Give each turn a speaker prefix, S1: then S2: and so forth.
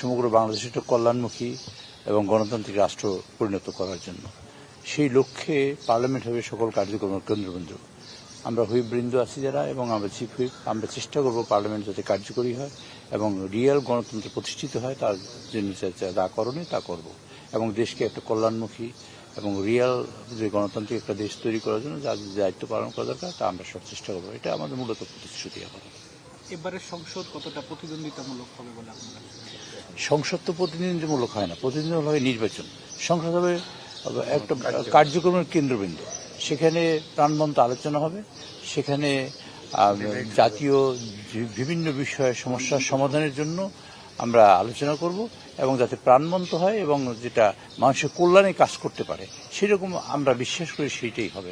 S1: সমগ্র বাংলাদেশকে একটা কল্যাণমুখী এবং গণতান্ত্রিক রাষ্ট্র পরিণত করার জন্য। সেই লক্ষ্যে পার্লামেন্ট হবে সকল কার্যক্রমের কেন্দ্রবিন্দু। আমরা হুইপবৃন্দ আছি যারা এবং আমরা চিফ হুইপ, আমরা চেষ্টা করব পার্লামেন্ট যাতে কার্যকরী হয় এবং রিয়েল গণতন্ত্র প্রতিষ্ঠিত হয়, তার জন্য যা করণীয় তা করব এবং দেশকে একটা কল্যাণমুখী এবং রিয়েল যে গণতান্ত্রিক একটা দেশ তৈরি করার জন্য যা দায়িত্ব পালন করা দরকার তা আমরা সব চেষ্টা করবো। এটা আমাদের মূলত প্রতিশ্রুতি।
S2: এবারের সংসদ কতটা প্রতিদ্বন্দ্বিতামূলক হবে বলে আপনারা?
S1: সংসদ তো প্রতিনিধিত্বমূলক হয় না, প্রতিনিধিত্বমূলক হয় নির্বাচন। সংসদ হবে একটা কার্যক্রমের কেন্দ্রবিন্দু। সেখানে প্রাণবন্ত আলোচনা হবে, সেখানে জাতীয় বিভিন্ন বিষয়ে সমস্যার সমাধানের জন্য আমরা আলোচনা করব এবং যাতে প্রাণবন্ত হয় এবং যেটা মানুষের কল্যাণে কাজ করতে পারে সেরকম আমরা বিশ্বাস করি সেইটাই হবে।